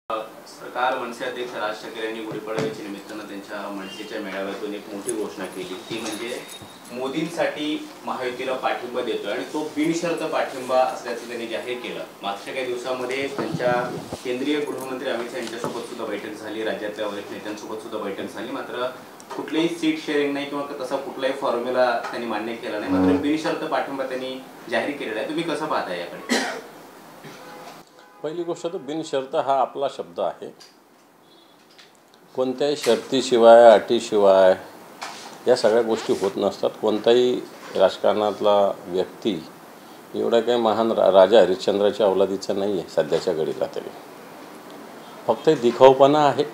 सरकार मनसे अध्यक्ष राज ठाकरे यांनी गुढीपाडव्याच्या निमित्तानं त्यांच्या मनसेच्या मेळाव्यातून एक मोठी घोषणा केली, ती म्हणजे मोदींसाठी महायुतीला पाठिंबा देतोय आणि तो बिनशर्त पाठिंबा असल्याचं त्यांनी जाहीर केलं। मागच्या काही दिवसांमध्ये त्यांच्या केंद्रीय गृहमंत्री अमित शहा यांच्यासोबत सुद्धा बैठक झाली, राज्यातल्या वरिष्ठ नेत्यांसोबत सुद्धा बैठक झाली, मात्र कुठलेही सीट शेअरिंग नाही किंवा तसा कुठलाही फॉर्म्युला त्यांनी मान्य केला नाही, मात्र बिनशर्त पाठिंबा त्यांनी जाहीर केलेला आहे। तुम्ही कसं पाहता याकडे? पहिली गोष्ट तर बिनशर्त हा आपला शब्द आहे। कोणत्याही शर्तीशिवाय अटीशिवाय या सगळ्या गोष्टी होत नसतात। कोणताही राजकारणातला व्यक्ती एवढा काही महान राजा हरिश्चंद्राच्या अवलादीचा नाही आहे सध्याच्या घडीला तरी, फक्त दिखाऊपणा आहे।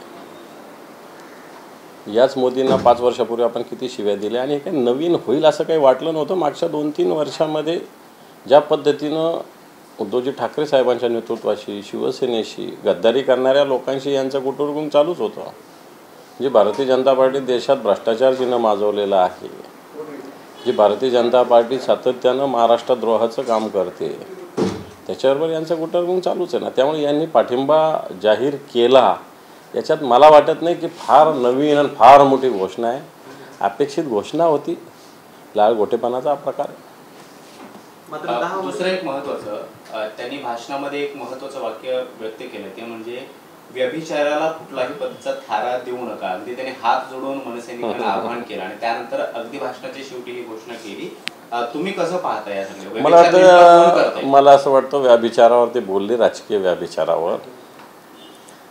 याच मोदींना 5 वर्षापूर्वी आपण किती शिव्या दिल्या आणि हे काही नवीन होईल असं काही वाटलं नव्हतं। मागच्या 2-3 वर्षामध्ये ज्या पद्धतीनं उद्धवजी ठाकरे साहेबांच्या नेतृत्वाशी शिवसेनेशी गद्दारी करणाऱ्या लोकांशी यांचं कुटुंब चालूच होतं। जी भारतीय जनता पार्टी देशात भ्रष्टाचार जिनं माजवलेला आहे, जी भारतीय जनता पार्टी सातत्यानं महाराष्ट्रद्रोहाचं काम करते, त्याच्याबरोबर यांचं कुटुंब चालूच आहे ना। त्यामुळे यांनी पाठिंबा जाहीर केला याच्यात मला वाटत नाही की फार नवीन आणि फार मोठी घोषणा आहे। अपेक्षित घोषणा होती, लाल गोटेपणाचा प्रकार आहे। मात्र दुसरं एक महत्त्वाचं त्यांनी भाषणामध्ये एक महत्त्वाचं वाक्य व्यक्त केलं, ते म्हणजे व्यभिचाराला कुठलाही पद्धतीचा थारा देऊ नका। अगदी त्यांनी हात जोडून मनसैनिकांना आवाहन केलं आणि त्यानंतर अगदी भाषणाच्या शेवटी ही घोषणा केली। तुम्ही कसं पाहता या सगळ्या? मला असं वाटतं व्यभिचारावर ते बोलले, राजकीय व्यभिचारावर।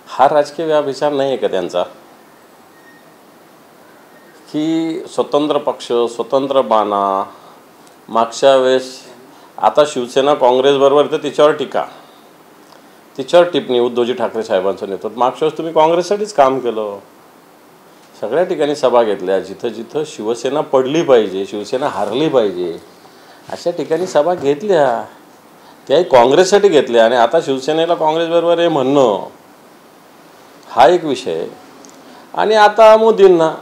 हा राजकीय व्यभिचार नाही आहे का त्यांचा की स्वतंत्र पक्ष स्वतंत्र बाणा? मागच्या वेळेस आता शिवसेना काँग्रेस बरोबर तर तिच्यावर टीका, तिच्यावर टिप्पणी उद्धवजी ठाकरे साहेबांचं नेतृत्व। मागच्या वेळेस तुम्ही काँग्रेससाठीच काम केलं, सगळ्या ठिकाणी सभा घेतल्या, जिथं जिथं शिवसेना पडली पाहिजे, शिवसेना हारली पाहिजे अशा ठिकाणी सभा घेतल्या, त्याही काँग्रेससाठी घेतल्या। आणि आता शिवसेनेला काँग्रेस बरोबर हे म्हणणं हा एक विषय। आणि आता मोदींना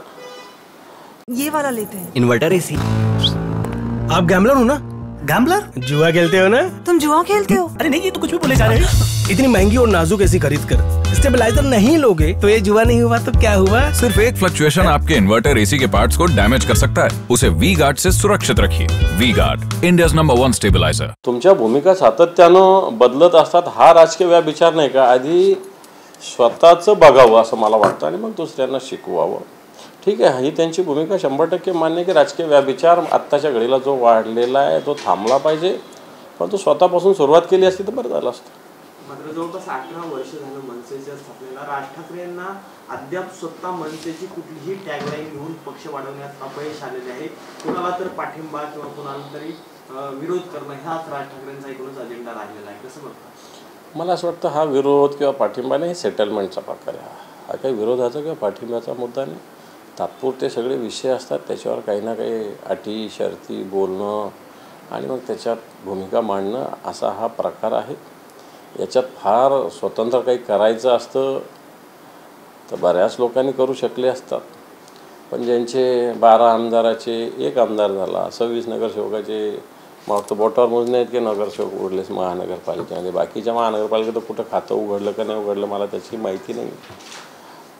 ये वाला लेते हैं इन्वर्टर एसी। आप गैम्बलर हो ना? गैम्बलर? जुआ खेलते हो ना? तुम जुआ खेलते हो? अरे नहीं, ये तो कुछ भी बोले जा रहे हैं। इतनी महंगी और नाजुक एसी खरीद कर स्टेबलाइजर नहीं लोगे तो ये जुआ नहीं हुआ तो क्या हुआ? सिर्फ एक फ्लक्चुएशन आपके इन्वर्टर एसी के पार्ट्स को डैमेज कर सकता है। उसे वी गार्ड से सुरक्षित रखिए। V guard, India's number 1 stabilizer. तुमच्या भूमिका सातत्यानं बदलत असतात, हा राजकीय व्यभिचार नाही का? आधी स्वतःचं बघावं असं मला वाटतं आणि मग दुसऱ्यांना शिकवावं। ठीक आहे, ही त्यांची भूमिका 100% मान्य की राजकीय व्यभिचार आत्ताच्या घडीला जो वाढलेला आहे तो थांबला पाहिजे, पण तो स्वतःपासून सुरुवात केली असती तर बरं झालं असतं। मात्र जवळपास 18 वर्ष झालं मनसेच्या स्थापनेला राज ठाकरे यांना अद्याप स्वतः मनसेची कुठलीही टॅगलाईन घेऊन पक्ष वाढवण्यात अपयश आलेले आहे। कुणाला तर पाठिंबा किंवा कुणाला तरी विरोध करणं हाच राज ठाकरेंचा एकूणच अजेंडा राहिलेला आहे, कसं बघता? मला असं वाटतं हा विरोध किंवा पाठिंबा नाही, सेटलमेंटचा प्रकार आहे। हा काही विरोधाचा किंवा पाठिंब्याचा मुद्दा नाही, तात्पुरते सगळे विषय असतात, त्याच्यावर काही ना काही अटी शर्ती बोलणं आणि मग त्याच्यात भूमिका मांडणं असा हा प्रकार आहे। याच्यात फार स्वतंत्र काही करायचं असतं तर बऱ्याच लोकांनी करू शकले असतात, पण ज्यांचे 12 आमदाराचे 1 आमदार झाला, 26 नगरसेवकाचे मात्र बोटावर मोजणे इतके नगरसेवक उघडलेच महानगरपालिकेमध्ये। बाकीच्या महानगरपालिकेत कुठं खातं उघडलं का नाही उघडलं मला त्याची माहिती नाही,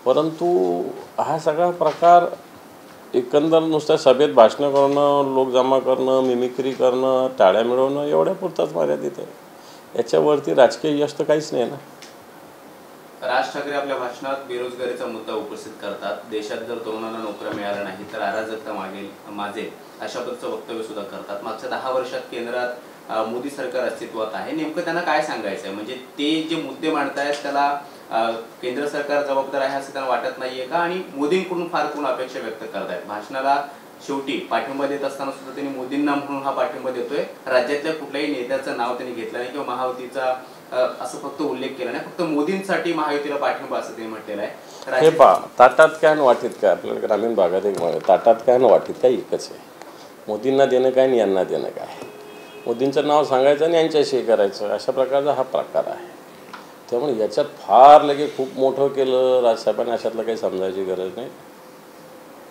परंतु हा सगळा प्रकार एकंदर नुसत्या सभेत भाषणं करणं, लोक जमा करणं, मिमिक्री करणं, टाळ्या मिळवणं एवढ्यापुरताच मर्यादित आहे। याच्यावरती राजकीय यश तर काहीच नाही ना। राज ठाकरे आपल्या भाषणात बेरोजगारीचा मुद्दा उपस्थित करतात। देशात जर तरुणांना नोकऱ्या मिळाल्या नाही तर अराजकता माजेल अशा पद्धतीचं वक्तव्य सुद्धा करतात। मागच्या 10 वर्षात केंद्रात मोदी सरकार अस्तित्वात आहे, नेमकं त्यांना काय सांगायचं आहे? म्हणजे ते जे मुद्दे मांडतायत त्याला केंद्र सरकार जबाबदार आहे असं त्यांना वाटत नाहीये का? आणि मोदींकडून फार कोण अपेक्षा व्यक्त करतायत? भाषणाला शेवटी पाठिंबा देत असताना सुद्धा त्यांनी मोदींना म्हणून हा पाठिंबा देतोय, राज्यातल्या कुठल्याही नेत्याचं नाव त्यांनी घेतलं नाही किंवा महायुतीचा असं फक्त उल्लेख केला नाही, फक्त मोदींसाठी महायुतीला पाठिंबा असं त्यांनी म्हटलेलं आहे। हे पहा, ताटात काय वाटीत काय? आपल्या ग्रामीण भागात एक म्हणे, ताटात काय वाटीत काय एकच आहे। मोदींना देणं काय आणि यांना देणं काय? मोदींचं नाव सांगायचं आणि यांच्याशी करायचं, अशा प्रकारचा हा प्रकार आहे। त्यामुळे याच्यात फार लगे खूप मोठं केलं राजसाहेबांनी अशातलं काही समजायची गरज नाही।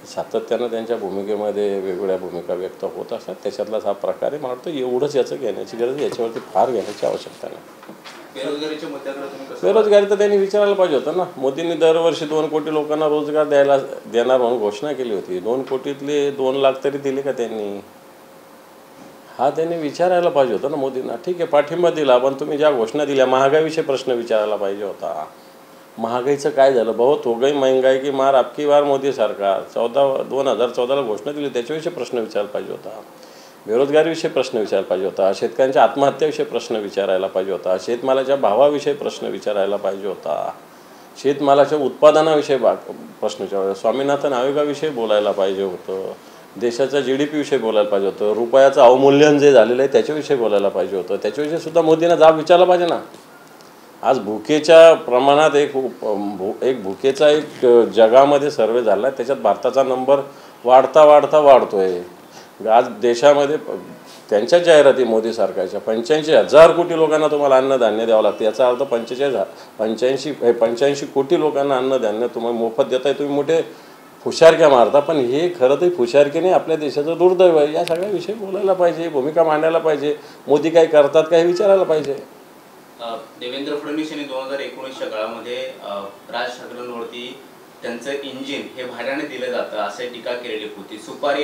सातत्यानं त्यांच्या भूमिकेमध्ये वेगवेगळ्या भूमिका व्यक्त होत असतात. त्याच्यातलाच हा प्रकार आहे. मला वाटतं एवढंच याचं घेण्याची गरज आहे, याच्यावरती फार घेण्याची आवश्यकता नाही. बेरोजगारीच्या मुद्द्याकडे तुम्ही कसं बेरोजगारी तर त्यांनी विचारायला पाहिजे होतं ना. मोदींनी दरवर्षी 2 कोटी लोकांना रोजगार देणार म्हणून घोषणा केली होती. 2 कोटीतले 2 लाख तरी दिले का त्यांनी? हा त्यांनी विचारायला पाहिजे होतं ना मोदींना. ठीक आहे, पाठिंबा दिला, पण तुम्ही ज्या घोषणा दिल्या महागाईविषयी प्रश्न विचारायला पाहिजे होता. महागाईचं काय झालं? बहुत हो गई महंगाई की मार आपकी बार मोदी सरकार 2014ला घोषणा दिली, त्याच्याविषयी प्रश्न विचारायला पाहिजे होता. बेरोजगारीविषयी प्रश्न विचारायला पाहिजे होता. शेतकऱ्यांच्या आत्महत्याविषयी प्रश्न विचारायला पाहिजे होता. शेतमालाच्या भावाविषयी प्रश्न विचारायला पाहिजे होता. शेतमालाच्या उत्पादनाविषयी प्रश्न विचारायला, स्वामीनाथन आयोगाविषयी बोलायला पाहिजे होतं. देशाच्या GDP विषयी बोलायला पाहिजे होतं. रुपयाचं अवमूल्यन जे झालेलं आहे त्याच्याविषयी बोलायला पाहिजे होतं. त्याच्याविषयी सुद्धा मोदींना जाब विचारला पाहिजे ना. आज भुकेच्या प्रमाणात एक भुकेचा एक जगामध्ये सर्वे झाला आहे, त्याच्यात भारताचा नंबर वाढतोय. आज देशामध्ये त्यांच्या जाहिराती मोदी सरकारच्या 85,000 कोटी लोकांना तुम्हाला अन्नधान्य द्यावं लागतं. याचा अर्थ 85 कोटी लोकांना अन्नधान्य तुम्हाला मोफत देताय. तुम्ही मोठे फुशारक्या मारता, पण हे खरं तर फुशारकीने आपल्या देशाचं दुर्दैव आहे. या सगळ्याविषयी बोलायला पाहिजे, भूमिका मांडायला पाहिजे. मोदी काय करतात काय विचारायला पाहिजे. देवेंद्र फडणवीस यांनी 2019च्या काळामध्ये राज ठाकरेंवरती त्यांचं इंजिन हे भाड्याने दिलं जातं असे टीका केलेली होती. सुपारी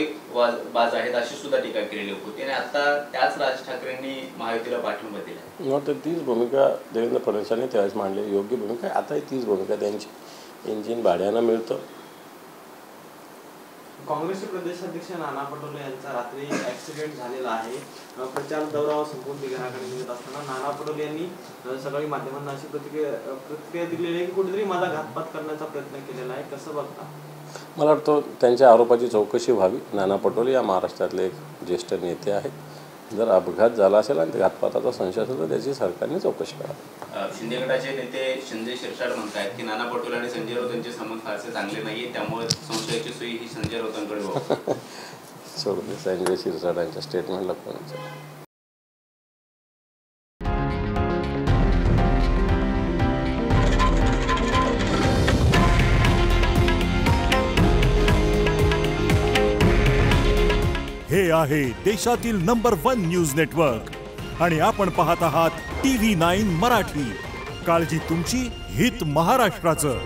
बाज आहेत अशी सुद्धा टीका केलेली होती. आणि आता त्याच राज ठाकरेंनी महायुतीला पाठिंबा दिला. मग तर तीच भूमिका देवेंद्र फडणवीसांनी त्यावेळेस मांडली, योग्य भूमिका. आताही तीच भूमिका त्यांची. इंजिन भाड्यानं मिळतं. काँग्रेसचे प्रदेशाध्यक्ष नाना पटोले यांचा रात्री ऍक्सिडेंट झालेला आहे. प्रचार दौरा संपून ते घराकडे निघत असताना नाना पटोले यांनी सकाळी माध्यमांना अशी प्रतिक्रिया दिलेली आहे की कुठेतरी माझा घातपात करण्याचा प्रयत्न केलेला आहे. कसं बघता? मला वाटतं त्यांच्या आरोपाची चौकशी व्हावी. नाना पटोले या महाराष्ट्रातले एक ज्येष्ठ नेते आहेत. जर अपघात झाला असेल आणि घातपाताचा संशय असेल तर त्याची सरकारने चौकशी करावी. शिंदे गटाचे नेते संजय शिरसाट म्हणतात की नाना पटोले आणि संजय राऊत यांचे संबंध फारसे चांगले नाहीये, त्यामुळे संशयाची सोयी ही संजय राऊतांकडे व्हावी. सोडून संजय शिरसाटांच्या स्टेटमेंटला कोणाचं. हे आहे देशातील नंबर 1 न्यूज नेटवर्क आणि आपण पाहत आहात TV9 मराठी. काळजी तुमची, हित महाराष्ट्राचं.